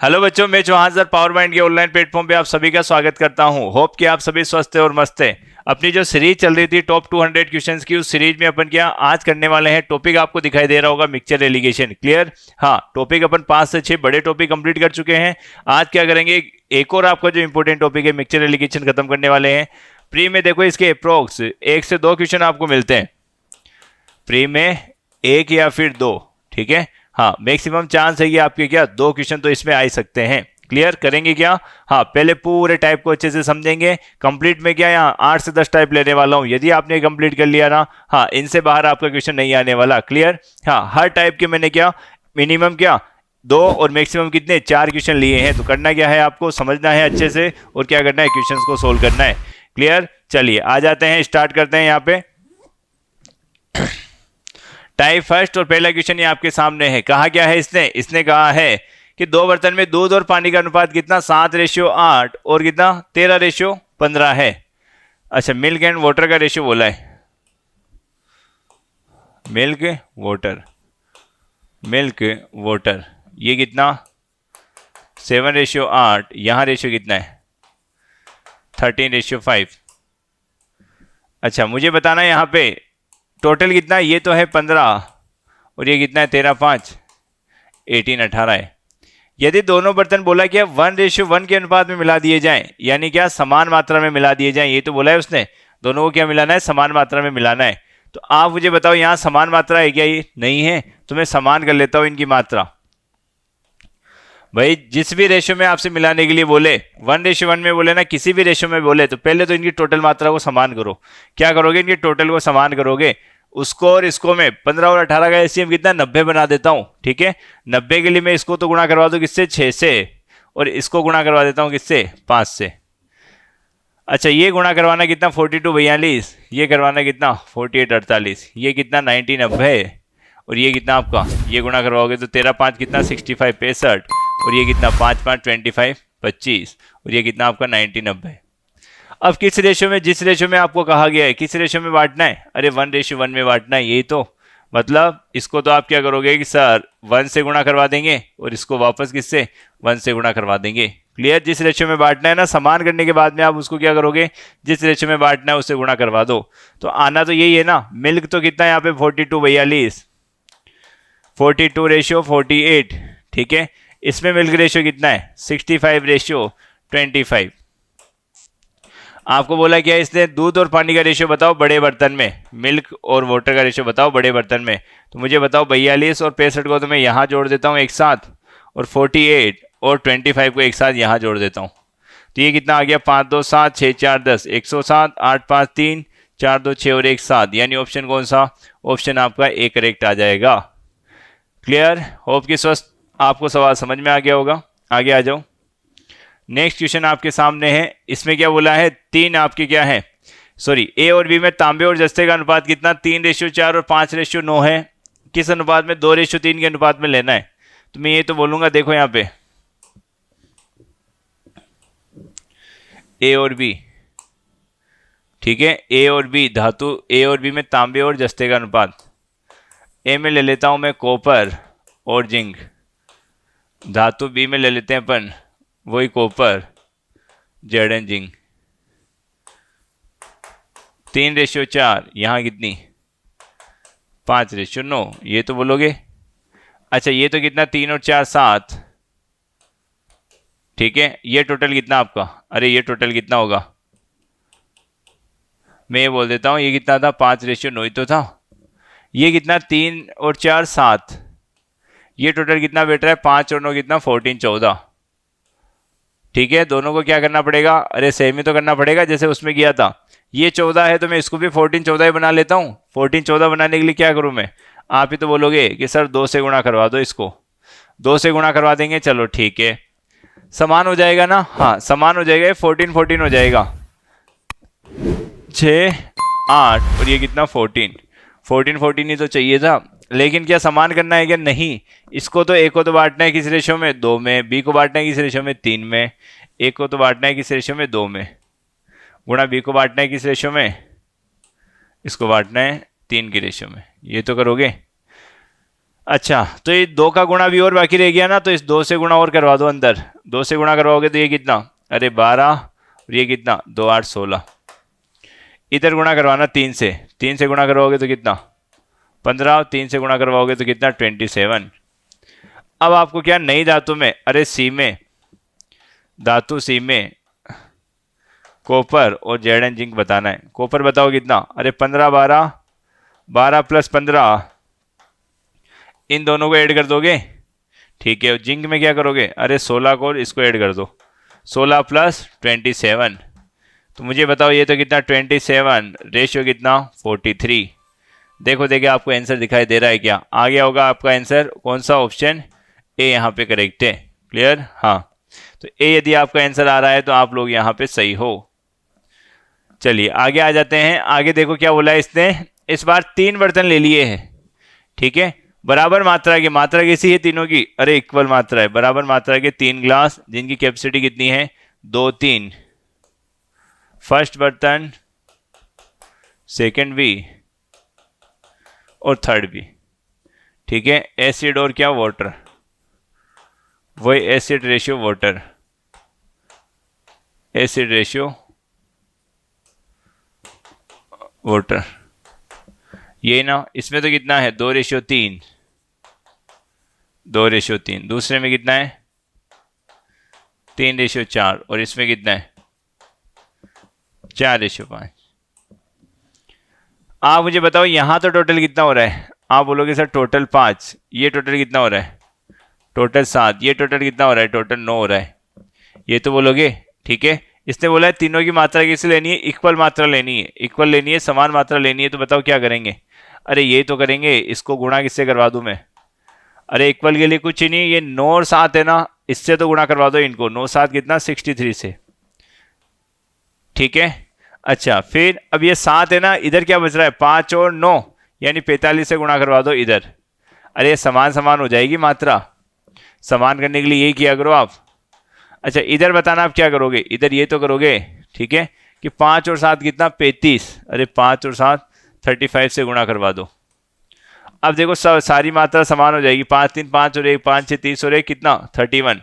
Hello बच्चों, मैं Chauhan sir power mind के ऑनलाइन प्लेटफॉर्म पे आप सभी का स्वागत करता हूं। होप कि आप सभी स्वस्थ हैं और मस्त हैं। अपनी जो सीरीज चल रही थी टॉप 200 क्वेश्चंस की, उस सीरीज में अपन क्या आज करने वाले हैं। टॉपिक आपको दिखाई दे रहा होगा, मिक्सचर एलिगेशन। क्लियर? हाँ, टॉपिक अपन 5 से 6 बड़े टॉपिक कंप्लीट कर चुके हैं। आज क्या करेंगे, एक और आपका जो इंपॉर्टेंट टॉपिक है मिक्सचर एलिगेशन खत्म करने वाले हैं। प्री में देखो इसके अप्रोक्स 1 से 2 क्वेश्चन आपको मिलते हैं। प्री में 1 या फिर 2, ठीक है। हाँ, मैक्सिमम चांस है कि आपके क्या 2 क्वेश्चन तो इसमें आ ही सकते हैं। क्लियर करेंगे क्या? हाँ, पहले पूरे टाइप को अच्छे से समझेंगे। कंप्लीट में क्या यहाँ 8 से 10 टाइप लेने वाला हूँ। यदि आपने कंप्लीट कर लिया ना, हाँ, इनसे बाहर आपका क्वेश्चन नहीं आने वाला। क्लियर? हाँ, हर टाइप के मैंने क्या मिनिमम क्या 2 और मैक्सिमम कितने 4 क्वेश्चन लिए हैं। तो करना क्या है, आपको समझना है अच्छे से और क्या करना है, क्वेश्चन को सोल्व करना है। क्लियर? चलिए आ जाते हैं, स्टार्ट करते हैं। यहाँ पे टाइप फर्स्ट और पहला क्वेश्चन ये आपके सामने है। कहा क्या है इसने कहा है कि 2 बर्तन में दूध और पानी का अनुपात कितना 7:8 और कितना 13:15 है। अच्छा, मिल्क एंड वाटर का रेशियो बोला है। मिल्क वाटर ये कितना 7:8। यहां रेशियो कितना है 13:5। अच्छा, मुझे बताना है यहाँ पे टोटल कितना। ये तो है 15 और ये कितना है 13×5 18 है। यदि दोनों बर्तन बोला क्या 1:1 के अनुपात में मिला दिए जाएं, यानी क्या समान मात्रा में मिला दिए जाएं। ये तो बोला है उसने, दोनों को क्या मिलाना है, समान मात्रा में मिलाना है। तो आप मुझे बताओ यहाँ समान मात्रा है क्या? ये नहीं है, तो मैं समान कर लेता हूं इनकी मात्रा। भाई जिस भी रेशो में आपसे मिलाने के लिए बोले, 1:1 में बोले ना, किसी भी रेशो में बोले, तो पहले तो इनकी टोटल मात्रा को समान करो। क्या करोगे, इनकी टोटल को समान करोगे। उसको और इसको मैं 15 और 18 का एलसीएम कितना 90 बना देता हूं। ठीक है, 90 के लिए मैं इसको तो गुणा करवा दूं किससे 6 से, और इसको गुणा करवा देता हूं किससे 5 से। अच्छा, ये गुणा करवाना कितना 42 42, ये करवाना कितना 48 48, ये कितना 90 90, और ये कितना आपका, ये गुणा करवाओगे तो 13×5 कितना 65 65, और ये कितना 5×5 25 25, और ये कितना आपका 90 90। अब किस रेशो में, जिस रेशो में आपको कहा गया है किस रेशो में बांटना है, अरे 1:1 में बांटना है। यही तो मतलब इसको तो आप क्या करोगे कि सर 1 से गुणा करवा देंगे और इसको वापस किससे 1 से गुणा करवा देंगे। क्लियर? जिस रेशो में बांटना है ना, समान करने के बाद में आप उसको क्या करोगे, जिस रेशो में बांटना है उससे गुणा करवा दो। तो आना तो यही है ना। मिल्क तो कितना है यहाँ पे 42 42, 42:48। ठीक है, इसमें मिल्क रेशियो कितना है 65:25। आपको बोला क्या इसने, दूध और पानी का रेशियो बताओ बड़े बर्तन में, मिल्क और वाटर का रेशियो बताओ बड़े बर्तन में। तो मुझे बताओ 42 और 65 को तो मैं यहाँ जोड़ देता हूँ एक साथ, और 48 और 25 को एक साथ यहाँ जोड़ देता हूँ। तो ये कितना आ गया 5 2 7 6 4 10 107 8 5 3 4 2 6 और 1 7, यानी ऑप्शन कौन सा, ऑप्शन आपका ए करेक्ट आ जाएगा। क्लियर? होप कि स्वस्थ आपको सवाल समझ में आ गया होगा। आगे आ जाओ, नेक्स्ट क्वेश्चन आपके सामने है। इसमें क्या बोला है, 3 आपके क्या है, सॉरी ए और बी में तांबे और जस्ते का अनुपात कितना 3:4 और 5:9 है। किस अनुपात में 2:3 के अनुपात में लेना है। तो मैं ये तो बोलूंगा, देखो यहाँ पे ए और बी, ठीक है, ए और बी धातु, ए और बी में तांबे और जस्ते का अनुपात। ए में ले लेता हूं मैं कॉपर और जिंक, धातु बी में ले लेते हैं अपन वही कॉपर जेड एंड जिंक। 3:4, यहाँ कितनी 5:9, ये तो बोलोगे। अच्छा, ये तो कितना 3 और 4 7, ठीक है, ये टोटल कितना आपका, अरे ये टोटल कितना होगा, मैं ये बोल देता हूँ ये कितना था 5:9 ही तो था। ये कितना 3 और 4 7, ये टोटल कितना बैठ रहा है 5 और 9 कितना 14 14। ठीक है, दोनों को क्या करना पड़ेगा, अरे सेम ही तो करना पड़ेगा जैसे उसमें किया था। ये 14 है तो मैं इसको भी 14 14 ही बना लेता हूँ। 14 14 बनाने के लिए क्या करूँ मैं, आप ही तो बोलोगे कि सर 2 से गुणा करवा दो, इसको 2 से गुणा करवा देंगे। चलो ठीक है, समान हो जाएगा ना, हाँ समान हो जाएगा, 14 14 हो जाएगा 6 8, और ये कितना 14 14 14 ही तो चाहिए था। लेकिन क्या समान करना है क्या, नहीं। इसको तो ए को तो बांटना है किस रेशो में 2 में, बी को बांटना है किस रेशो में 3 में, ए को तो बांटना है किस रेशो में 2 में, गुणा बी को बांटना है किस रेशो में, इसको बांटना है 3 की रेशो में। ये तो करोगे। अच्छा, तो ये 2 का गुणा भी और बाकी रह गया ना, तो इस 2 से गुणा और करवा दो अंदर। 2 से गुणा करवाओगे तो ये कितना, अरे 12, और ये कितना 2 8 16। इधर गुणा करवाना 3 से, 3 से गुणा करवाओगे तो कितना 15, 3 से गुणा करवाओगे तो कितना 27। अब आपको क्या नई धातु में, अरे सी में, धातु सी में कॉपर और जेड एंड जिंक बताना है। कॉपर बताओ कितना, अरे 15 12, 12 प्लस 15, इन दोनों को ऐड कर दोगे, ठीक है। और जिंक में क्या करोगे, अरे 16 को इसको ऐड कर दो, 16 प्लस 27। तो मुझे बताओ ये तो कितना 27, रेशियो कितना 43। देखो देखिए आपको आंसर दिखाई दे रहा है क्या, आ गया होगा आपका आंसर, कौन सा, ऑप्शन ए यहाँ पे करेक्ट है। क्लियर, हाँ। तो ए यदि आपका आंसर आ रहा है तो आप लोग यहाँ पे सही हो। चलिए आगे आ जाते हैं। आगे देखो क्या बोला है इसने, इस बार 3 बर्तन ले लिए हैं, ठीक है, बराबर मात्रा के, मात्रा कैसी है तीनों की, अरे इक्वल मात्रा है, बराबर मात्रा के 3 ग्लास जिनकी कैपेसिटी कितनी है 2 3। फर्स्ट बर्तन, सेकंड भी और थर्ड भी, ठीक है। एसिड और क्या, वाटर, वही acid ratio water, acid ratio water, ये ना, इसमें तो कितना है 2:3, 2:3। दूसरे में कितना है 3:4, और इसमें कितना है 4:5। आप मुझे बताओ यहाँ तो टोटल कितना हो रहा है, आप बोलोगे सर टोटल 5, ये टोटल कितना हो रहा है टोटल 7, ये टोटल कितना हो रहा है टोटल 9 हो रहा है, ये तो बोलोगे, ठीक है। इसने बोला है तीनों की मात्रा किससे लेनी है, इक्वल मात्रा लेनी है, इक्वल लेनी है, समान मात्रा लेनी है। तो बताओ क्या करेंगे, अरे ये तो करेंगे, इसको गुणा किससे करवा दूं मैं, अरे इक्वल के लिए कुछ ही नहीं, ये 9 और 7 है ना, इससे तो गुणा करवा दो इनको, 9 7 कितना 63 से, ठीक है। अच्छा फिर अब ये 7 है ना, इधर क्या बच रहा है 5 और 9, यानी 45 से गुणा करवा दो इधर। अरे समान समान हो जाएगी मात्रा, समान करने के लिए यही किया करो आप। अच्छा इधर बताना आप क्या करोगे, इधर ये तो करोगे, ठीक है, कि 5 और 7 कितना 35, अरे 5 और 7 35 से गुणा करवा दो। अब देखो सारी मात्रा समान हो जाएगी, 5 3 5 और 1 5 6 30 और 1 कितना 31,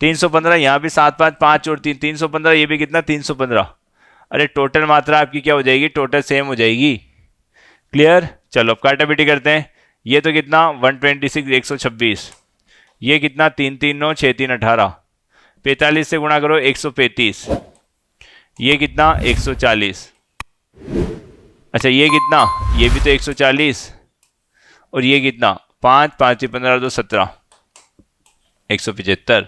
315। यहाँ भी 7 5 5 और 3 315, ये भी कितना 315। अरे टोटल मात्रा आपकी क्या हो जाएगी, टोटल सेम हो जाएगी। क्लियर, चलो अब काटापीटी करते हैं। ये तो कितना 126 126, ये कितना 3 3 9 6 3 18, 45 से गुणा करो 135, ये कितना 140। अच्छा ये कितना, ये भी तो 140, और ये कितना 5 5 15 2 17, 175।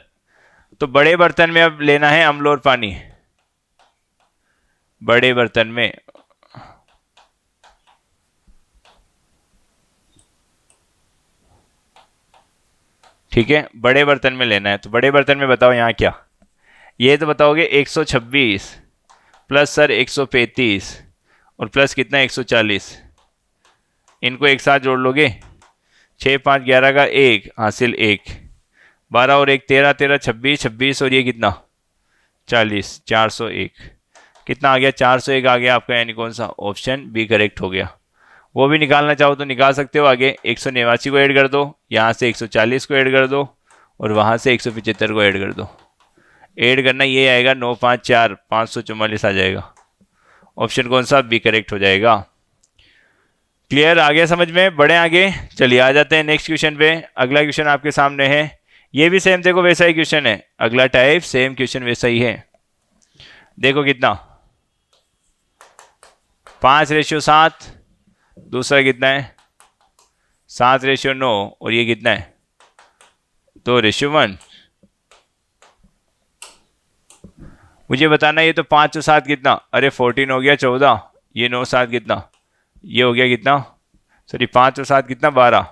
तो बड़े बर्तन में अब लेना है अम्ल और पानी, बड़े बर्तन में, ठीक है, बड़े बर्तन में लेना है। तो बड़े बर्तन में बताओ यहाँ क्या, ये तो बताओगे 126 प्लस सर 135 और प्लस कितना 140, इनको एक साथ जोड़ लोगे, 6 5 11 का 1 हासिल 1, 12 और 1 13 13 26 26, और ये कितना 40, 401। कितना आ गया 401 आ गया आपका, यानी कौन सा, ऑप्शन बी करेक्ट हो गया। वो भी निकालना चाहो तो निकाल सकते हो आगे, 189 को ऐड कर दो, यहाँ से 140 को ऐड कर दो, और वहाँ से 175 को ऐड कर दो। ऐड करना ये आएगा 9 5 4 544 आ जाएगा, ऑप्शन कौन सा, बी करेक्ट हो जाएगा। क्लियर, आ गया समझ में, बढ़े आगे। चलिए आ जाते हैं नेक्स्ट क्वेश्चन पे। अगला क्वेश्चन आपके सामने है, ये भी सेम देखो वैसा ही क्वेश्चन है, अगला टाइप सेम क्वेश्चन वैसा ही है। देखो कितना 5:7, दूसरा कितना है 7:9, और ये कितना है 2:1। मुझे बताना ये तो 5 और 7 कितना, अरे 14 हो गया 14, ये 9 7 कितना, ये हो गया कितना, सॉरी 5 और 7 कितना 12,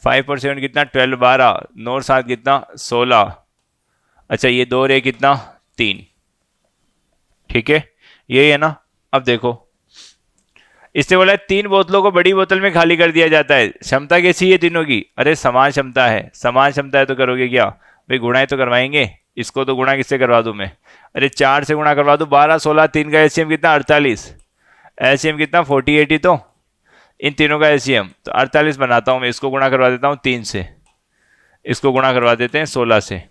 5 और 7 कितना 12 12, 9 और 7 कितना 16। अच्छा ये 2 रे कितना 3, ठीक है, यही है ना। अब देखो इससे बोला है 3 बोतलों को बड़ी बोतल में खाली कर दिया जाता है, क्षमता कैसी है तीनों की, अरे समान क्षमता है, समान क्षमता है तो करोगे क्या भाई, गुणा तो करवाएंगे, इसको तो गुणा किससे करवा दूं मैं, अरे 4 से गुणा करवा दूं, 12 16 3 का एलसीएम कितना 48, एलसीएम कितना 48 ही तो, इन तीनों का एलसीएम, तो 48 बनाता हूँ मैं, इसको गुणा करवा देता हूँ 3 से, इसको गुणा करवा देते हैं 16 से।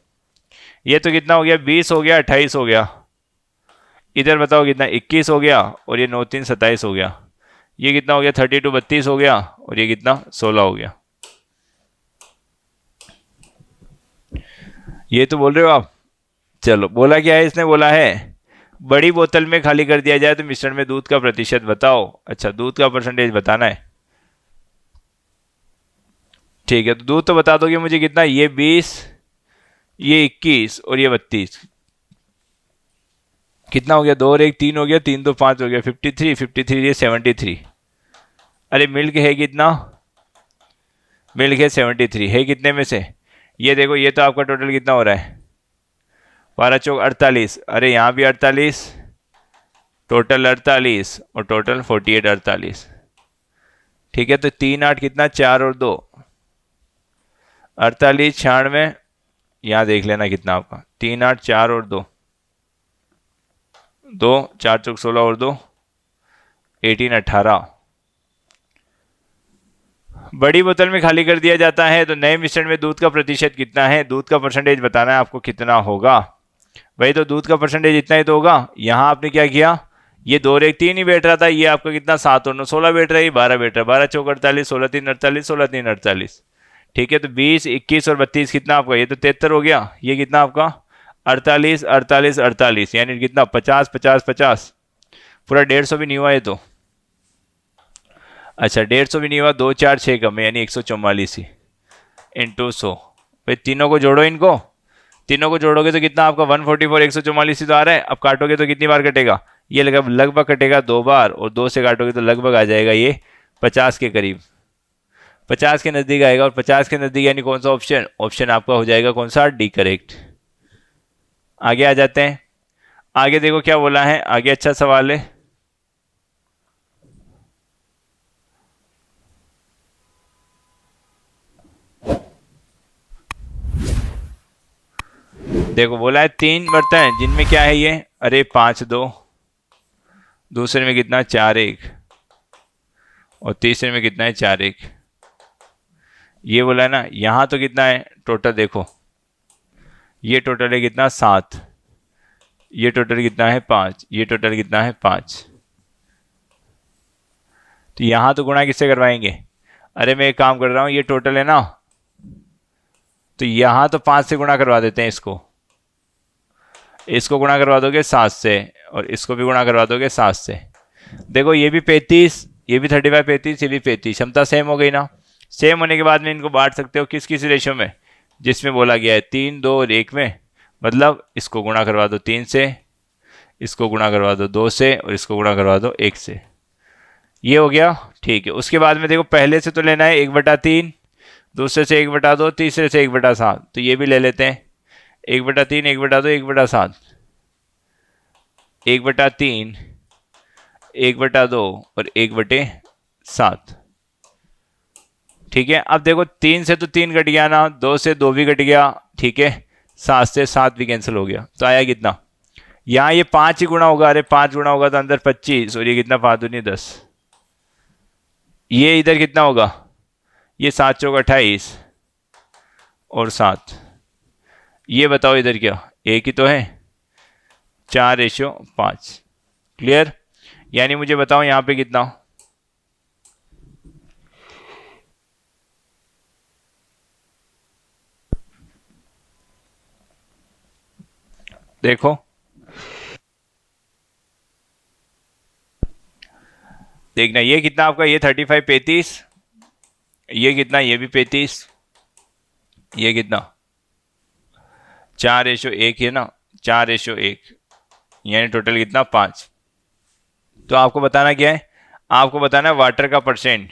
ये तो कितना हो गया, 20 हो गया, 28 हो गया। इधर बताओ कितना, 21 हो गया, और ये 9 3 27 हो गया। ये कितना हो गया, 32 32 हो गया, और ये कितना 16 हो गया। ये तो बोल रहे हो आप। चलो, बोला क्या है इसने, बोला है बड़ी बोतल में खाली कर दिया जाए तो मिश्रण में दूध का प्रतिशत बताओ। अच्छा, दूध का परसेंटेज बताना है, ठीक है। तो दूध तो बता दोगे मुझे कितना, ये 20, ये 21 और ये 32, कितना हो गया, 2 और 1 3 हो गया, 3 2 5 हो गया, 53 53, ये 73। अरे मिल्क है कितना, मिल्क है 73, है कितने में से, ये देखो, ये तो आपका टोटल कितना हो रहा है, 12 चौक 48, अरे यहाँ भी 48, टोटल 48 और टोटल 48 48, ठीक है। तो 3 8 कितना, 4 और 2 48 96, यहाँ देख लेना कितना आपका, 3 8 4 और 2 2 4 चौक 16 और 2 18 18। बड़ी बोतल में खाली कर दिया जाता है तो नए मिश्रण में दूध का प्रतिशत कितना है, दूध का परसेंटेज बताना है आपको कितना होगा। भाई तो दूध का परसेंटेज इतना ही तो होगा। यहाँ आपने क्या किया, ये 2 और 1 3 ही बैठ रहा था, ये आपका कितना 7 और 9 16 बैठ रहा है, 12 बैठ रहा है, 12 चौक 48, 16 3 48, 16 3 48, ठीक है। तो 20 21 और 32 कितना आपका, ये तो 73 हो गया, ये कितना आपका 48 48 48, यानी कितना 50 50 50, पूरा 150 भी नहीं हुआ ये तो। अच्छा, 150 भी नहीं हुआ, 2 4 6 कम है, यानी 144 ही इंटू 100। भाई तीनों को जोड़ो, इनको तीनों को जोड़ोगे तो कितना आपका 144 144 ही तो आ रहा है। अब काटोगे तो कितनी बार कटेगा, ये लगभग कटेगा 2 बार, और 2 से काटोगे तो लगभग आ जाएगा ये 50 के करीब, 50 के नज़दीक आएगा। और 50 के नज़दीक यानी कौन सा ऑप्शन, ऑप्शन आपका हो जाएगा कौन सा, डी करेक्ट। आगे आ जाते हैं, आगे देखो क्या बोला है, आगे अच्छा सवाल है। देखो बोला है 3 बर्तन हैं जिनमें क्या है ये, अरे 5 2, दूसरे में कितना 4 1, और तीसरे में कितना है 4 1। ये बोला है ना, यहाँ तो कितना है टोटल, देखो ये टोटल है कितना 7, ये टोटल कितना है 5, ये टोटल कितना है 5। तो यहाँ तो गुणा किससे करवाएंगे, अरे मैं एक काम कर रहा हूँ, ये टोटल है ना, तो यहाँ तो 5 से गुणा करवा देते हैं, इसको गुणा करवा दोगे 7 से, और इसको भी गुणा करवा दोगे 7 से। देखो ये भी 35, ये भी 35 35, ये भी 35, क्षमता सेम हो गई ना। सेम होने के बाद में इनको बांट सकते हो किस किस रेशो में, जिसमें बोला गया है 3 2 और 1 में। मतलब इसको गुणा करवा दो 3 से, इसको गुणा करवा दो 2 से, और इसको गुणा करवा दो 1 से। ये हो गया, ठीक है। उसके बाद में देखो पहले से तो लेना है 1/3, दूसरे से 1/2, तीसरे से 1/7, तो ये भी ले लेते हैं 1/3 1/2 1/7, 1/3 1/2 और 1/7, ठीक है। अब देखो 3 से तो 3 कट गया ना, 2 से 2 भी कट गया, ठीक है, 7 से 7 भी कैंसिल हो गया, तो आया कितना, यहाँ ये 5 ही गुणा होगा, अरे 5 गुणा होगा तो अंदर 25, और ये कितना 5 दूनी 10, ये इधर कितना होगा, ये 7 चौक 28 और 7, ये बताओ इधर क्या, एक ही तो है, 4:5। क्लियर, यानी मुझे बताओ यहाँ पे कितना, देखो देखना, ये कितना आपका, ये 35 35, ये कितना, ये भी 35, ये कितना 4:1 है ना, 4:1, यानी टोटल कितना 5। तो आपको बताना क्या है, आपको बताना है वाटर का परसेंट।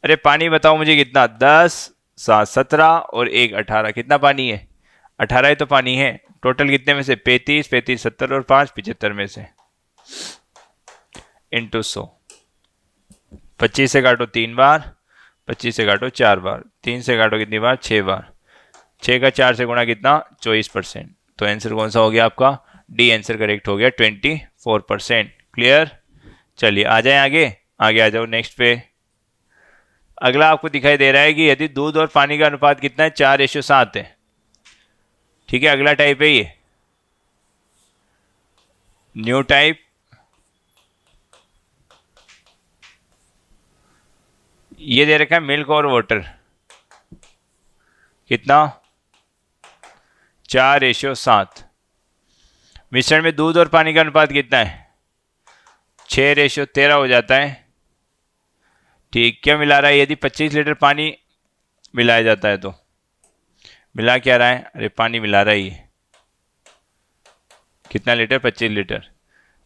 अरे पानी बताओ मुझे कितना, 10 7 17 और 1 18, कितना पानी है, 18 ही तो पानी है। टोटल कितने में से, 35 35 70 और 5 75 में से, इंटू 100। 25 से काटो 3 बार, 25 से काटो 4 बार, 3 से काटो कितनी बार, 6 बार, 6 का 4 से गुणा कितना 24%। तो आंसर कौन सा हो गया आपका, डी आंसर करेक्ट हो गया 24%। क्लियर, चलिए आ जाए आगे। आगे आ जाओ नेक्स्ट पे। अगला आपको दिखाई दे रहा है कि यदि दूध और पानी का अनुपात कितना है, 4:7 है। ठीक है, अगला टाइप है ये न्यू टाइप। ये दे रखा है मिल्क और वाटर, कितना 4:7। मिश्रण में दूध और पानी का अनुपात कितना है, 6:13 हो जाता है। ठीक, क्या मिला रहा है, यदि 25 लीटर पानी मिलाया जाता है तो मिला क्या रहा है, अरे पानी मिला रहा है ये कितना लीटर, 25 लीटर।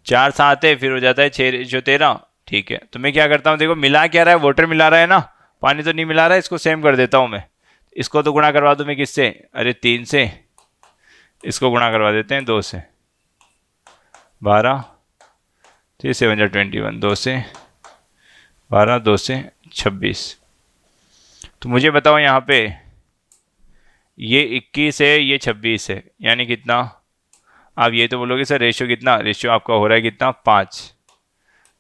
4:7 है, फिर हो जाता है 6:13। ठीक है, तो मैं क्या करता हूँ, देखो मिला क्या रहा है, वाटर मिला रहा है ना, पानी तो नहीं मिला रहा है। इसको सेम कर देता हूँ मैं, इसको तो गुणा करवा दूँ मैं किससे, अरे 3 से। इसको गुणा करवा देते हैं 2 से, 12, 3 7 21, 2 से 12, 2 से 26। तो मुझे बताओ यहाँ पे ये 21 है, ये 26 है, यानी कितना। आप ये तो बोलोगे सर रेशियो कितना, रेशियो आपका हो रहा है कितना, 5।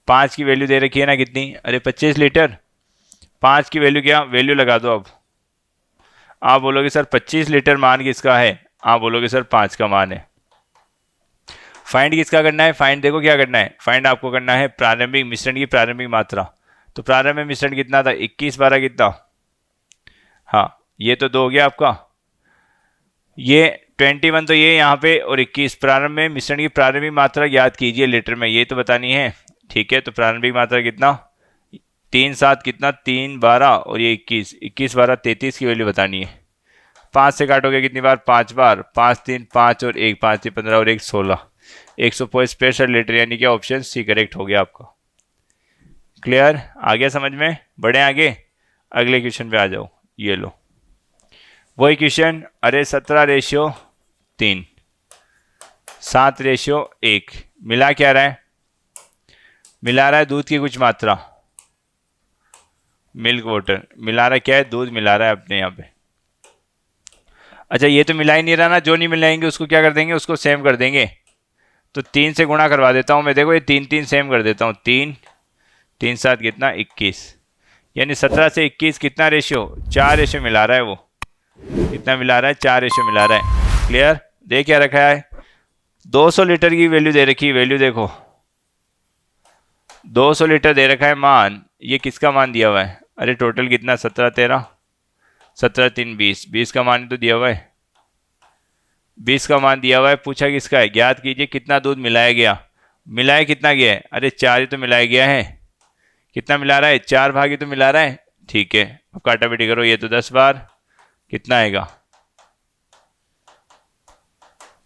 5 की वैल्यू दे रखी है ना कितनी, अरे 25 लीटर। 5 की वैल्यू क्या, वैल्यू लगा दो। अब आप बोलोगे सर 25 लीटर मान किसका है, आप बोलोगे सर 5 का मान है। फाइंड किसका करना है, फाइंड देखो क्या करना है, फाइंड आपको करना है प्रारंभिक मिश्रण की प्रारंभिक मात्रा। तो प्रारंभिक मिश्रण कितना था, 21 12 कितना, हाँ ये तो 2 हो गया आपका, ये 21 तो ये यहाँ पे, और 21 प्रारंभ में मिश्रण की प्रारंभिक मात्रा याद कीजिए लीटर में, ये तो बतानी है। ठीक है, तो प्रारंभिक मात्रा कितना, 3 7 कितना, 3 12 और ये 21, 21 12 33 की वैल्यू बतानी है। 5 से काटोगे कितनी बार, 5 बार, 5 3 5 और 1 5 3 15 और 1 16, 165 लीटर, यानी कि ऑप्शन सी करेक्ट हो गया आपका। क्लियर, आ गया समझ में, बढ़े आगे, अगले क्वेश्चन पे आ जाओ। ये लो वही क्वेश्चन, अरे 17:3, 7:1, मिला क्या रहा है, मिला रहा है दूध की कुछ मात्रा, मिल्क वाटर मिला रहा है, क्या है, दूध मिला रहा है अपने यहाँ पे। अच्छा ये तो मिला ही नहीं रहा ना, जो नहीं मिलाएंगे उसको क्या कर देंगे, उसको सेम कर देंगे। तो 3 से गुणा करवा देता हूँ मैं, देखो ये 3 3 सेम कर देता हूँ, 3 3 7 कितना, 21, यानी 17 से 21 कितना रेशियो, 4 रेशियो मिला रहा है वो, कितना मिला रहा है, 4 रेशियो मिला रहा है। क्लियर, देख क्या रखा है, 200 लीटर की वैल्यू दे रखी है, वैल्यू देखो 200 लीटर दे रखा है मान, ये किसका मान दिया हुआ है, अरे टोटल कितना, 17 13, 17 3 20, 20 का मान तो दिया हुआ है, 20 का मान दिया हुआ है, पूछा किसका है, ज्ञात कीजिए कितना दूध मिलाया गया। मिलाया कितना गया है, अरे 4 ही तो मिलाया गया है, कितना मिला रहा है, 4 भाग ही तो मिला रहा है। ठीक है, अब काटा बेटी करो, ये तो 10 बार, कितना आएगा,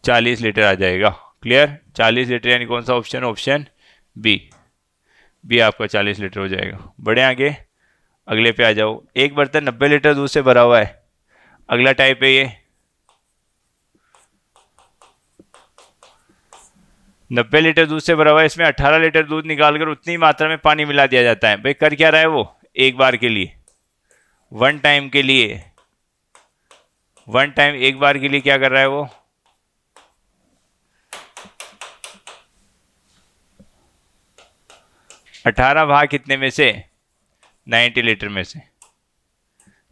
40 लीटर आ जाएगा। क्लियर, 40 लीटर, यानी कौन सा ऑप्शन, ऑप्शन बी, बी आपका 40 लीटर हो जाएगा। बढ़े आगे, अगले पे आ जाओ। एक बर्तन 90 लीटर दूध से भरा हुआ है, अगला टाइप है ये 90 लीटर दूध से भरा हुआ है, इसमें 18 लीटर दूध निकालकर उतनी मात्रा में पानी मिला दिया जाता है। भाई कर क्या रहा है वो, एक बार के लिए, वन टाइम के लिए, वन टाइम एक बार के लिए क्या कर रहा है वो, अठारह भाग कितने में से, 90 लीटर में से,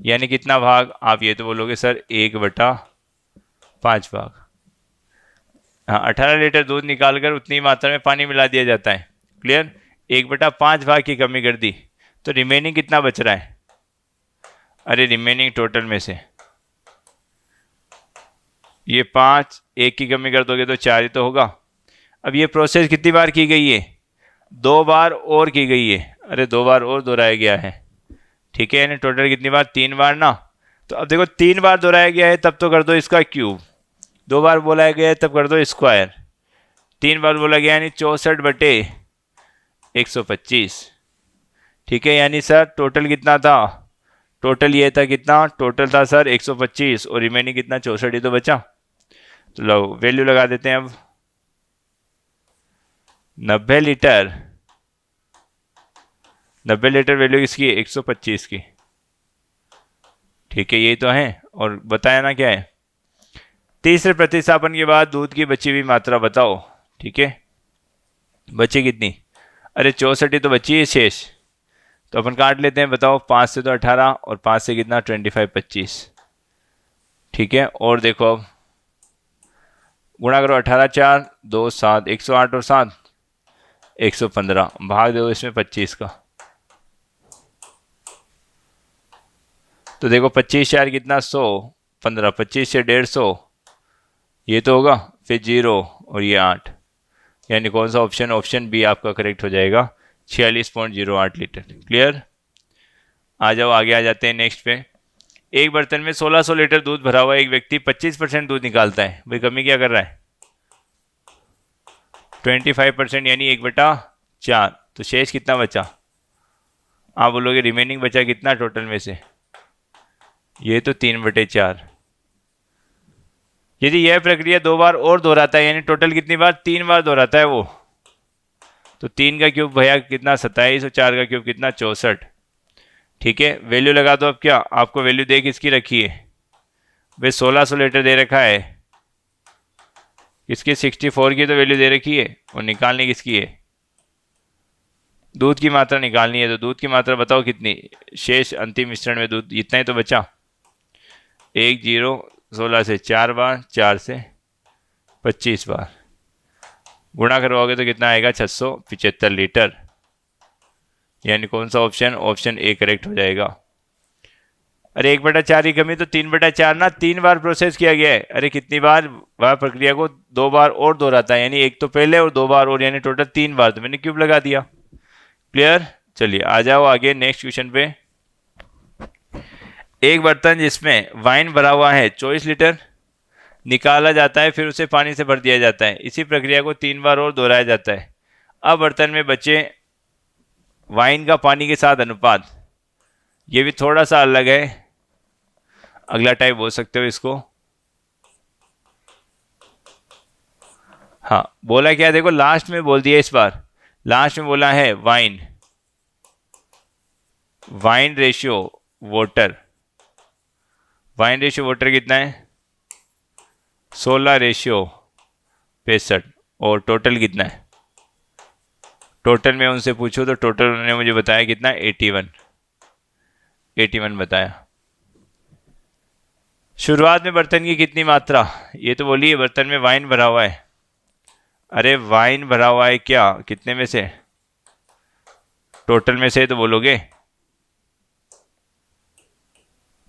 यानी कितना भाग, आप ये तो बोलोगे सर 1/5 भाग। हाँ, 18 लीटर दूध निकालकर उतनी मात्रा में पानी मिला दिया जाता है। क्लियर, 1/5 भाग की कमी कर दी, तो रिमेनिंग कितना बच रहा है, अरे रिमेनिंग टोटल में से ये 5, 1 की कमी कर दोगे तो 4 ही तो होगा। अब ये प्रोसेस कितनी बार की गई है, 2 बार और की गई है, अरे 2 बार और दोहराया गया है। ठीक है, यानी टोटल कितनी बार, 3 बार ना। तो अब देखो 3 बार दोहराया गया है, तब तो कर दो इसका क्यूब, 2 बार बोला गया है तब कर दो स्क्वायर, 3 बार बोला गया यानी 64/125। ठीक है, यानी सर टोटल कितना था, टोटल ये था कितना, टोटल था सर 125 और रिमेनिंग कितना, 64 ही तो बचा। तो लो वैल्यू लगा देते हैं अब, 90 लीटर, 90 लीटर वैल्यू किसकी है, 125 की। ठीक है, यही तो है, और बताया ना क्या है, तीसरे प्रतिस्थापन के बाद दूध की बची हुई मात्रा बताओ। ठीक है, बची कितनी, अरे 64 ही तो बची है शेष, तो अपन काट लेते हैं, बताओ 5 से तो 18 और 5 से कितना 25 25, ठीक है। और देखो अब गुणा करो, 18 4 2 7, 108 और 7 115, भाग दो इसमें 25 का, तो देखो 25 4 कितना 100, 15, 25 से 150, ये तो होगा, फिर 0 और ये 8, यानी कौन सा ऑप्शन, ऑप्शन बी आपका करेक्ट हो जाएगा, 46.08 लीटर। क्लियर। आ जाओ आगे आ जाते हैं नेक्स्ट पे। एक बर्तन में 1600 लीटर दूध भरा हुआ एक व्यक्ति 25% दूध निकालता है, भाई कमी क्या कर रहा है, 25%, यानी 1/4, तो शेष कितना बचा, आप बोलोगे रिमेनिंग बचा कितना टोटल में से, ये तो 3/4। यदि यह प्रक्रिया 2 बार और दोहराता है, यानी टोटल कितनी बार, 3 बार दोहराता है वो, तो 3 का क्यूब भैया कितना 27 और 4 का क्यूब कितना 64, ठीक है। वैल्यू लगा दो। अब क्या आपको वैल्यू दे किसकी रखी है, भाई 1600 लीटर दे रखा है, इसकी 64 की तो वैल्यू दे रखी है, और निकालनी किसकी है, दूध की मात्रा निकालनी है। तो दूध की मात्रा बताओ कितनी, शेष अंतिम मिश्रण में दूध इतना ही तो बचा, 1 0 16 से 4 बार, 4 से 25 बार, गुणा करवाओगे तो कितना आएगा 675 लीटर, यानी कौन सा ऑप्शन, ऑप्शन ए करेक्ट हो जाएगा। अरे 1/4 की कमी, तो 3/4 ना 3 बार प्रोसेस किया गया है, अरे कितनी बार, वह प्रक्रिया को 2 बार और दोहराता है, यानी एक तो पहले और 2 बार और, यानी टोटल 3 बार, तो मैंने क्यूब लगा दिया। क्लियर। चलिए आ जाओ आगे नेक्स्ट क्वेश्चन पे। एक बर्तन जिसमें वाइन भरा हुआ है 24 लीटर निकाला जाता है, फिर उसे पानी से भर दिया जाता है, इसी प्रक्रिया को 3 बार और दोहराया जाता है। अब बर्तन में बचे वाइन का पानी के साथ अनुपात, ये भी थोड़ा सा अलग है, अगला टाइप बोल सकते हो इसको। हाँ बोला क्या, देखो लास्ट में बोल दिया, इस बार लास्ट में बोला है wine, wine ratio water, wine ratio water कितना है 16 रेशियो 65, और टोटल कितना है, टोटल में उनसे पूछो तो टोटल उन्होंने मुझे बताया कितना 81 बताया। शुरुआत में बर्तन की कितनी मात्रा, ये तो बोलिए बर्तन में वाइन भरा हुआ है, अरे वाइन भरा हुआ है क्या, कितने में से, टोटल में से तो बोलोगे,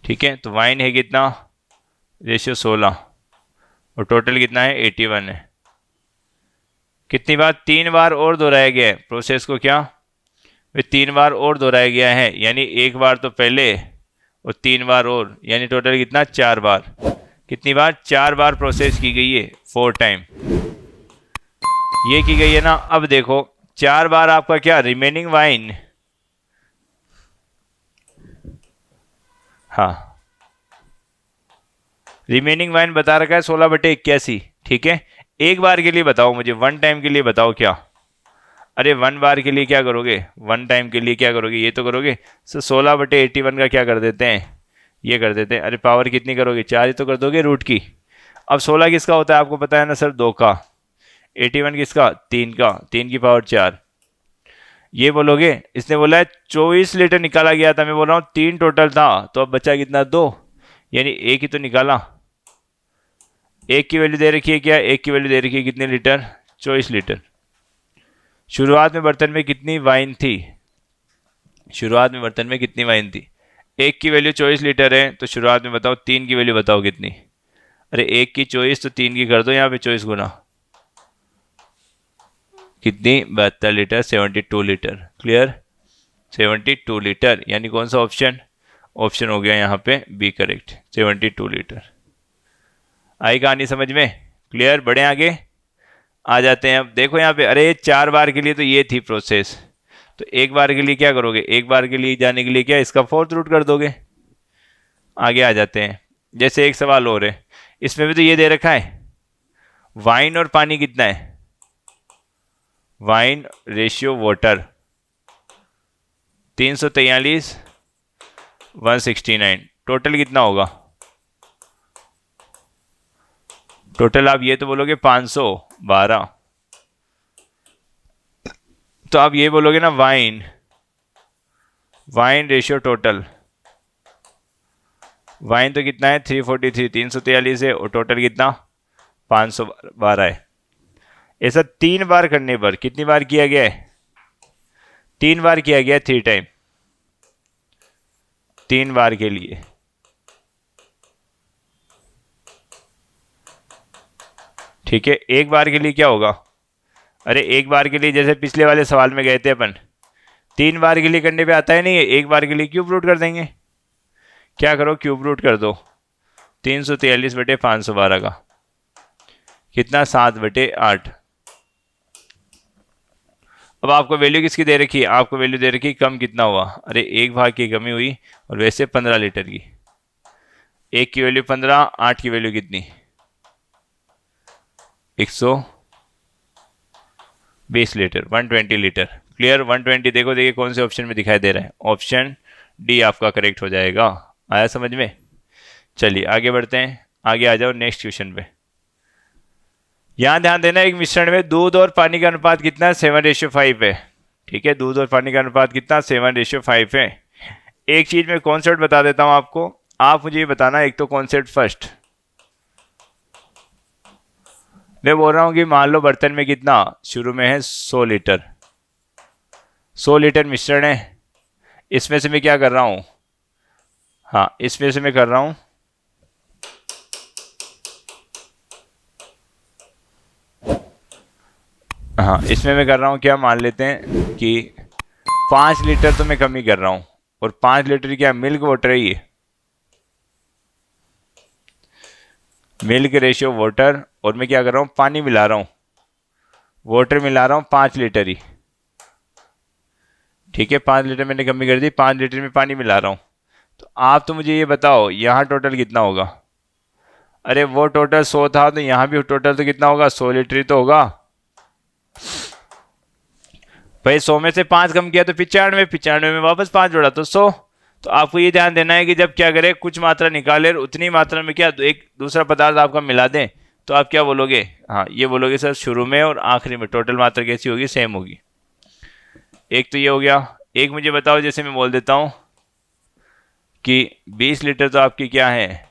ठीक है। तो वाइन है कितना रेशियो 16 और टोटल कितना है 81 है, कितनी बार, 3 बार और दोहराया गया है प्रोसेस को, क्या वे 3 बार और दोहराया गया है, यानी 1 बार तो पहले और 3 बार और, यानी टोटल कितना 4 बार, कितनी बार 4 बार प्रोसेस की गई है, 4 टाइम ये की गई है ना। अब देखो 4 बार आपका क्या रिमेनिंग वाइन, हाँ रिमेनिंग वाइन बता रखा है 16/81, ठीक है। एक बार के लिए बताओ मुझे, 1 टाइम के लिए बताओ क्या, अरे 1 बार के लिए क्या करोगे, 1 टाइम के लिए क्या करोगे, ये तो करोगे, सो 16/81 का क्या कर देते हैं, ये कर देते हैं, अरे पावर कितनी करोगे 4 ही तो कर दोगे रूट की। अब 16 किसका होता है आपको पता है ना सर, 2 का, 81 किसका 3 का, 3 की पावर 4, ये बोलोगे। इसने बोला है 24 लीटर निकाला गया था, मैं बोल रहा हूँ 3 टोटल था, तो अब बचा कितना 2, यानी 1 ही तो निकाला, 1 की वैल्यू दे रखी है क्या, 1 की वैल्यू दे रखी है कितने लीटर 24 लीटर। शुरुआत में बर्तन में कितनी वाइन थी, शुरुआत में बर्तन में कितनी वाइन थी, 1 की वैल्यू 24 लीटर है, तो शुरुआत में बताओ 3 की वैल्यू बताओ कितनी, अरे 1 की 24 तो 3 की कर दो यहाँ पे 24 गुना, कितनी 72 लीटर, 72 लीटर। क्लियर, 72 लीटर, यानी कौन सा ऑप्शन, ऑप्शन हो गया यहाँ पे बी करेक्ट, 72 लीटर। आई कहानी समझ में। क्लियर, बढ़े आगे आ जाते हैं। अब देखो यहाँ पे, अरे 4 बार के लिए तो ये थी प्रोसेस, तो 1 बार के लिए क्या करोगे, 1 बार के लिए जाने के लिए क्या इसका 4th रूट कर दोगे। आगे आ जाते हैं, जैसे एक सवाल और है, इसमें भी तो ये दे रखा है वाइन और पानी कितना है, वाइन रेशियो वाटर 343 169, टोटल कितना होगा, टोटल आप ये तो बोलोगे 512, तो आप ये बोलोगे ना wine wine ratio total, wine तो कितना है 343, 343 है, और टोटल कितना 512 है। ऐसा 3 बार करने पर कितनी बार किया गया है? 3 बार किया गया है, 3 टाइम, 3 बार के लिए। ठीक है, एक बार के लिए क्या होगा? अरे एक बार के लिए जैसे पिछले वाले सवाल में गए थे अपन, 3 बार के लिए करने पे आता है नहीं है, एक बार के लिए क्यूब रूट कर देंगे। क्या करो, क्यूब रूट कर दो 343/512 का, कितना 7/8। अब आपको वैल्यू किसकी दे रखी है? आपको वैल्यू दे रखी कम कितना हुआ? अरे 1 भाग की कमी हुई, और वैसे 15 लीटर की। 1 की वैल्यू 15, 8 की वैल्यू कितनी? 120 लीटर, 120 लीटर। क्लियर? 120 देखो, देखिए कौन से ऑप्शन में दिखाई दे रहा है। ऑप्शन डी आपका करेक्ट हो जाएगा। आया समझ में? चलिए आगे बढ़ते हैं, आगे आ जाओ नेक्स्ट क्वेश्चन पे। यहां ध्यान देना, एक मिश्रण में दूध और पानी का अनुपात कितना है? 7:5 है। ठीक है, दूध और पानी का अनुपात कितना? 7:5 है। एक चीज में कॉन्सेप्ट बता देता हूं आपको, आप मुझे ये बताना, एक तो कॉन्सेप्ट फर्स्ट। मैं बोल रहा हूं कि मान लो बर्तन में कितना शुरू में है 100 लीटर, 100 लीटर मिश्रण है। इसमें से मैं क्या कर रहा हूं? हाँ, इसमें से मैं कर रहा हूं इसमें मैं कर रहा हूं क्या, मान लेते हैं कि 5 लीटर तो मैं कम ही कर रहा हूं, और 5 लीटर क्या मिल्क वाटर है ये, मिल्क रेशियो वाटर, और मैं क्या कर रहा हूं, पानी मिला रहा हूं, वाटर मिला रहा हूं 5 लीटर ही। ठीक है, 5 लीटर मैंने कमी कर दी, 5 लीटर में पानी मिला रहा हूं। तो आप तो मुझे ये बताओ यहां टोटल कितना होगा? अरे वो टोटल 100 था, तो यहां भी टोटल तो कितना होगा? 100 लीटर ही तो होगा भाई। 100 में से 5 कम किया तो 95, 95 में वापस 5 जोड़ा तो 100। तो आपको ये ध्यान देना है कि जब क्या करें, कुछ मात्रा निकाले और उतनी मात्रा में क्या एक दूसरा पदार्थ आपका मिला दें, तो आप क्या बोलोगे? हाँ, ये बोलोगे सर शुरू में और आखिरी में टोटल मात्रा कैसी होगी? सेम होगी। एक तो ये हो गया। एक मुझे बताओ, जैसे मैं बोल देता हूं कि 20 लीटर तो आपकी क्या है,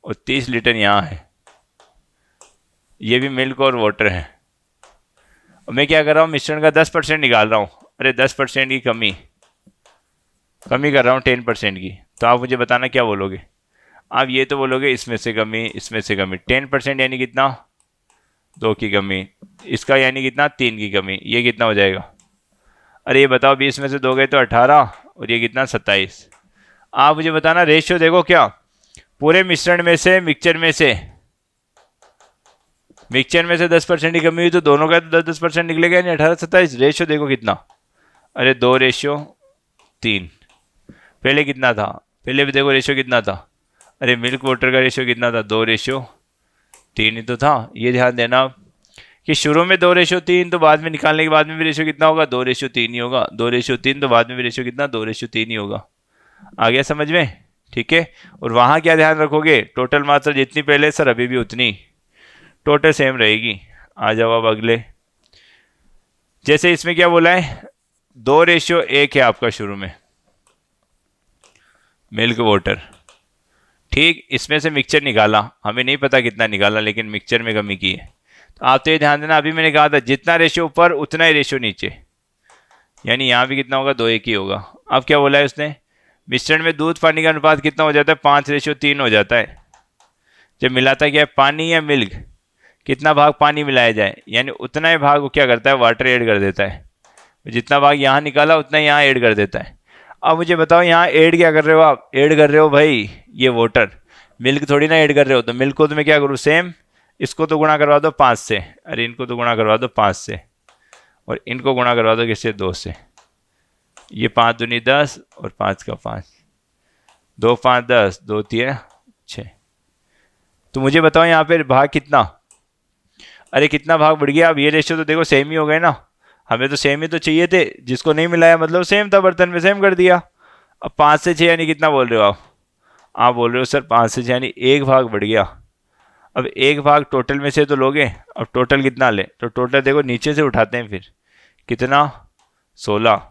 और 30 लीटर यहां है, ये भी मिल्क और वाटर है। और मैं क्या कर रहा हूँ, मिश्रण का 10% निकाल रहा हूँ। अरे 10% की कमी कर रहा हूँ 10% की। तो आप मुझे बताना क्या बोलोगे? आप ये तो बोलोगे इसमें से कमी, इसमें से कमी। 10% यानी कितना? 2 की कमी। इसका यानी कितना? 3 की कमी। ये कितना हो जाएगा? अरे ये बताओ, 20 में से 2 गए तो 18, और ये कितना? 27। आप मुझे बताना रेशियो देखो, क्या पूरे मिश्रण में से मिक्सचर में से 10% की कमी हुई, तो दोनों का तो 10% निकलेगा, यानी 18, 27। रेशियो देखो कितना? अरे 2:3। पहले कितना था? पहले भी देखो रेशियो कितना था? अरे मिल्क वाटर का रेशियो कितना था? 2:3 ही तो था। ये ध्यान देना कि शुरू में 2:3, तो बाद में निकालने के बाद में भी रेशियो कितना होगा? 2:3 ही होगा। 2:3, तो बाद में भी रेशियो कितना? 2:3 ही होगा। आ गया समझ में? ठीक है, और वहां क्या ध्यान रखोगे? टोटल मात्रा जितनी पहले सर अभी भी उतनी टोटल सेम रहेगी। आ जाओ अब अगले। जैसे इसमें क्या बोला है, 2:1 है आपका शुरू में मिल्क वाटर। ठीक, इसमें से मिक्सचर निकाला, हमें नहीं पता कितना निकाला, लेकिन मिक्सचर में कमी की है। तो आप तो ये ध्यान देना, अभी मैंने कहा था जितना रेशियो ऊपर उतना ही रेशियो नीचे, यानी यहाँ भी कितना होगा? 2:1 ही होगा। अब क्या बोला है उसने? मिश्रण में दूध पानी का अनुपात कितना हो जाता है? 5:3 हो जाता है। जब मिलाता क्या है, पानी या मिल्क, कितना भाग पानी मिलाया जाए, यानी उतना ही भाग वो क्या करता है? वाटर ऐड कर देता है। जितना भाग यहाँ निकाला उतना यहाँ ऐड कर देता है। अब मुझे बताओ, यहाँ ऐड क्या कर रहे हो आप? ऐड कर रहे हो भाई ये वाटर, मिल्क थोड़ी ना ऐड कर रहे हो। तो मिल्क को तो मैं क्या करूँ? सेम, इसको तो गुणा करवा दो 5 से, अरे इनको तो गुणा करवा दो 5 से, और इनको गुणा करवा दो किससे? 2 से। ये 5 दूनी 10, और 5 का 5, 2 5 10, 2 3 6। तो मुझे बताओ यहाँ पे भाग कितना? अरे कितना भाग बढ़ गया? अब ये रेशियो तो देखो सेम ही हो गए ना, हमें तो सेम ही तो चाहिए थे। जिसको नहीं मिलाया मतलब सेम था, बर्तन में सेम कर दिया। अब 5 से 6 यानी कितना बोल रहे हो आप? आप बोल रहे हो सर 5 से 6 यानी 1 भाग बढ़ गया। अब 1 भाग टोटल में से तो लोगे, अब टोटल कितना ले? तो टोटल देखो नीचे से उठाते हैं, फिर कितना? 16।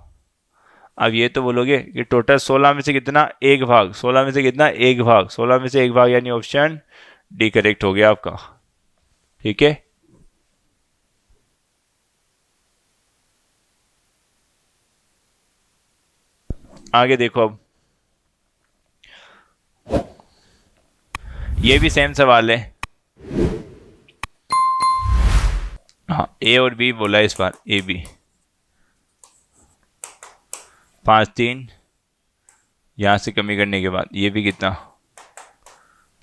अब ये तो बोलोगे कि टोटल 16 में से कितना, एक भाग, 16 में से कितना, एक भाग, 16 में से एक भाग, यानी ऑप्शन डी करेक्ट हो गया आपका। ठीक है, आगे देखो। अब ये भी सेम सवाल है। हाँ, ए और बी बोला है इस बार, ए बी। 5 3, यहां से कमी करने के बाद ये भी कितना,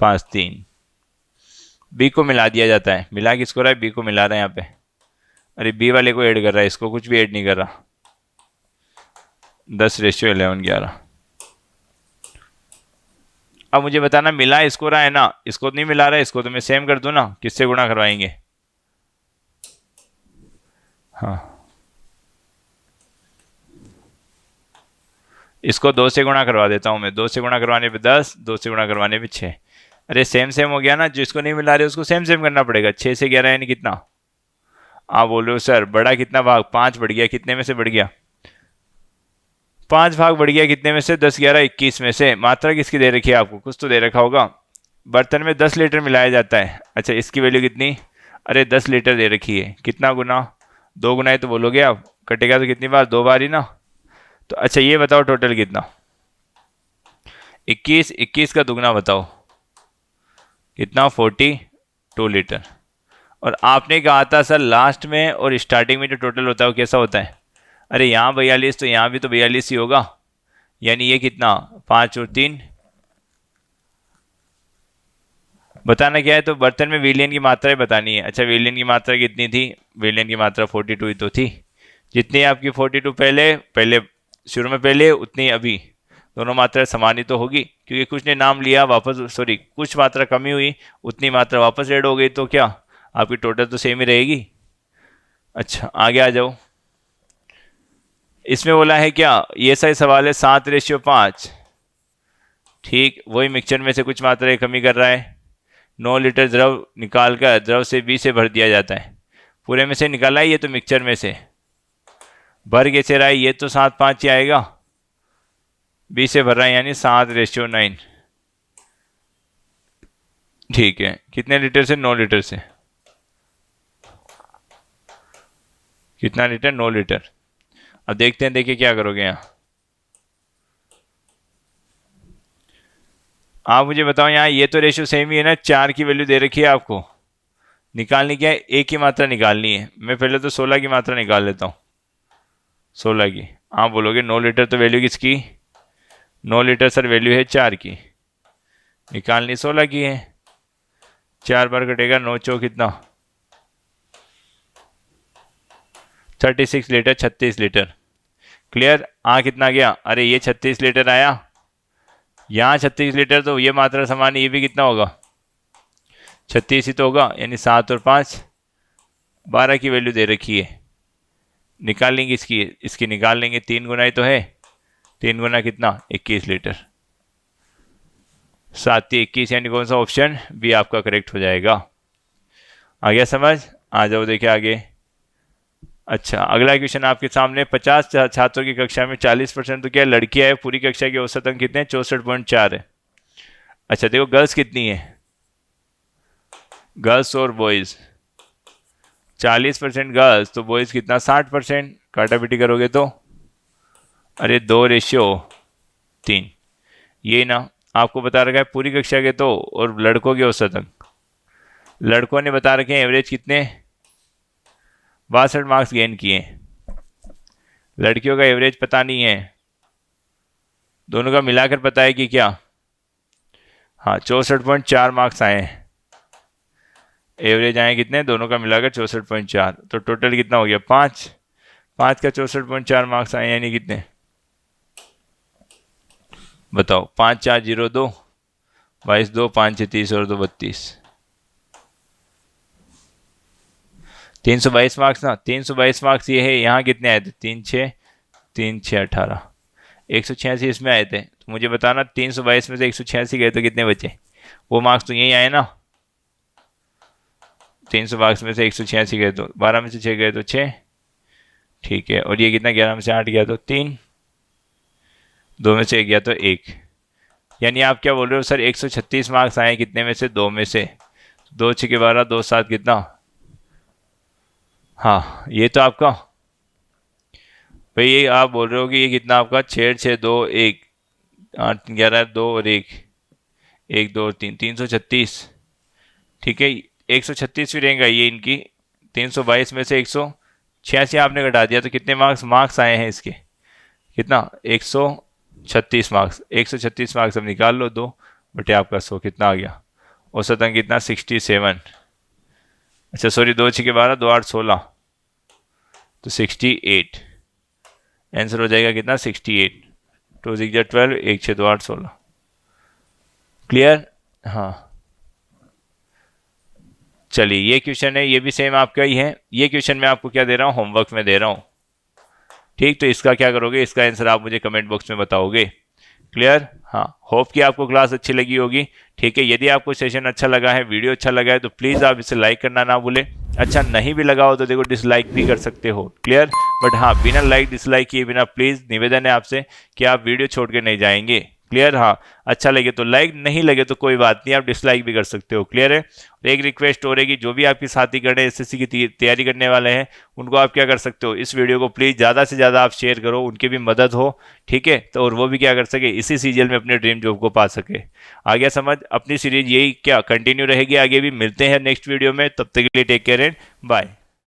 5 3। बी को मिला दिया जाता है, मिला किसको रहा है, बी को मिला रहा है यहाँ पे। अरे बी वाले को ऐड कर रहा है, इसको कुछ भी ऐड नहीं कर रहा। 10:11:11। अब मुझे बताना मिला इसको रहा है ना, इसको नहीं मिला रहा है, इसको तो मैं सेम कर दूं ना, किससे गुणा करवाएंगे। हाँ, इसको 2 से गुणा करवा देता हूं मैं। 2 से गुणा करवाने पे 10, 2 से गुणा करवाने पे 6। अरे सेम सेम हो गया ना, जिसको नहीं मिला रहे उसको सेम सेम करना पड़ेगा। 6 से 11 यानी कितना। आप बोल रहे हो सर बड़ा कितना भाग, 5 बढ़ गया, कितने में से बढ़ गया, 5 भाग बढ़ गया, कितने में से, 10 11 21 में से। मात्रा किसकी दे रखी है आपको, कुछ तो दे रखा होगा। बर्तन में 10 लीटर मिलाया जाता है। अच्छा, इसकी वैल्यू कितनी, अरे 10 लीटर दे रखी है, कितना गुना, 2 गुना है तो बोलोगे आप, कटेगा तो कितनी बार, 2 बार ही ना। तो अच्छा ये बताओ टोटल कितना, 21, 21 का दुगना बताओ कितना, 42 लीटर। और आपने कहा था सर लास्ट में और स्टार्टिंग में जो टोटल होता है वो कैसा होता है। अरे यहाँ 42 तो यहाँ भी तो 42 ही होगा, यानी ये कितना, 5 और 3। बताना क्या है, तो बर्तन में विलियन की मात्रा बतानी है। अच्छा, विलियन की मात्रा कितनी थी, विलियन की मात्रा 42 ही तो थी। जितनी आपकी 42 पहले पहले शुरू में पहले, उतनी अभी, दोनों मात्रा समान ही तो होगी, क्योंकि कुछ ने नाम लिया वापस, सॉरी कुछ मात्रा कमी हुई, उतनी मात्रा वापस ऐड हो गई, तो क्या आपकी टोटल तो सेम ही रहेगी। अच्छा आगे आ जाओ। इसमें बोला है क्या, ये सही सवाल है, 7:5। ठीक, वही मिक्सचर में से कुछ मात्रा कमी कर रहा है। 9 लीटर द्रव निकाल कर द्रव से बी से भर दिया जाता है। पूरे में से निकाला है, ये तो मिक्सचर में से भर कैसे रहा है, ये तो 7:5 ही आएगा, बी से भर रहा है, यानी 7:9। ठीक है, कितने लीटर से, 9 लीटर से, कितना लीटर, 9 लीटर। अब देखते हैं, देखिए क्या करोगे यहाँ। आप मुझे बताओ, यहाँ ये तो रेशियो सेम ही है ना, 4 की वैल्यू दे रखी है आपको, निकालनी क्या है, एक की मात्रा निकालनी है। मैं पहले तो 16 की मात्रा निकाल लेता हूँ, 16 की। आप बोलोगे 9 लीटर तो वैल्यू किसकी, 9 लीटर सर वैल्यू है 4 की, निकालनी 16 की है। 4 बार कटेगा, 9 चौक कितना, 36 लीटर, 36 लीटर। क्लियर, कितना गया, अरे ये 36 लीटर आया, यहाँ 36 लीटर, तो ये मात्रा समान है, ये भी कितना होगा, 36 ही तो होगा, यानी 7 और 5, 12 की वैल्यू दे रखी है। निकाल लेंगे इसकी, इसकी निकाल लेंगे, 3 गुना ही तो है, 3 गुना कितना, 21 लीटर। 7×3=21, यानी कौन सा ऑप्शन बी आपका करेक्ट हो जाएगा। आ गया समझ, आ जाओ देखिए आगे। अच्छा, अगला क्वेश्चन आपके सामने, 50 छात्रों की कक्षा में 40% तो क्या लड़कियां है, पूरी कक्षा के औसत अंक कितने हैं, 64.4 है। अच्छा देखो गर्ल्स कितनी है, गर्ल्स और बॉयज़ 40% गर्ल्स, तो बॉयज़ कितना, 60%। काटा पिटी करोगे तो, अरे 2:3। ये ना आपको बता रखा है पूरी कक्षा के तो, और लड़कों के औसत अंक, लड़कों ने बता रखे हैं एवरेज कितने, 62 मार्क्स गेन किए। लड़कियों का एवरेज पता नहीं है, दोनों का मिलाकर पता है कि क्या, हाँ 64.4 मार्क्स आए हैं, एवरेज आए कितने, दोनों का मिलाकर 64.4, तो टोटल कितना हो गया, 5, 5 का 64.4 मार्क्स आए, यानी कितने बताओ, 5×4=02, 22 2 5 6 30 और 2 32, 322 मार्क्स ना, 322 मार्क्स ये है। यहाँ कितने आए थे, 3 6 18, 186 इसमें आए थे। तो मुझे बताना 322 में से 186 गए तो कितने बचे, वो मार्क्स तो यही आए ना, 300 मार्क्स में से 186 गए तो 12 में से 6 गए तो 6, ठीक है। और ये कितना, 11 में से 8 गया तो 3, दो में से एक गया तो एक, यानी आप क्या बोल रहे हो सर 136 मार्क्स आए कितने में से, दो में से, 2 6 12 2 7 कितना, हाँ ये तो आपका भाई, ये आप बोल रहे हो कि ये कितना आपका 6 6 2 1 8 11 2 और एक, 1 2 3 336, ठीक है 136 भी रहेगा ये इनकी, 322 में से 186 आपने घटा दिया तो कितने मार्क्स आए हैं इसके, कितना 136 मार्क्स, 136 मार्क्स अब निकाल लो, 2 बटे आपका 100 कितना आ गया, औसतन कितना 67, अच्छा सॉरी 2 6 12 2 8 16 तो 68, आंसर हो जाएगा कितना 68, 2 6 12 1 6 2 8 16, क्लियर। हाँ चलिए ये क्वेश्चन है, ये भी सेम आपका ही है, ये क्वेश्चन मैं आपको क्या दे रहा हूँ, होमवर्क में दे रहा हूँ, ठीक, तो इसका क्या करोगे, इसका आंसर आप मुझे कमेंट बॉक्स में बताओगे, क्लियर। हाँ होप कि आपको क्लास अच्छी लगी होगी, ठीक है, यदि आपको सेशन अच्छा लगा है, वीडियो अच्छा लगा है तो प्लीज़ आप इसे लाइक करना ना भूलें, अच्छा नहीं भी लगा हो तो देखो डिसलाइक भी कर सकते हो, क्लियर, बट हाँ बिना लाइक डिसलाइक किए बिना प्लीज़ निवेदन है आपसे कि आप वीडियो छोड़ के नहीं जाएंगे, क्लियर। हाँ अच्छा लगे तो लाइक, नहीं लगे तो कोई बात नहीं, आप डिसलाइक भी कर सकते हो, क्लियर है। और एक रिक्वेस्ट हो रहेगी, जो भी आपके साथी गण एसएससी की तैयारी करने वाले हैं उनको आप क्या कर सकते हो, इस वीडियो को प्लीज़ ज़्यादा से ज़्यादा आप शेयर करो, उनकी भी मदद हो, ठीक है, तो और वो भी क्या कर सके, इसी सीरियल में अपने ड्रीम जॉब को पा सके। आ गया समझ, अपनी सीरीज यही क्या कंटिन्यू रहेगी, आगे भी मिलते हैं नेक्स्ट वीडियो में, तब तक के लिए टेक केयर एंड बाय।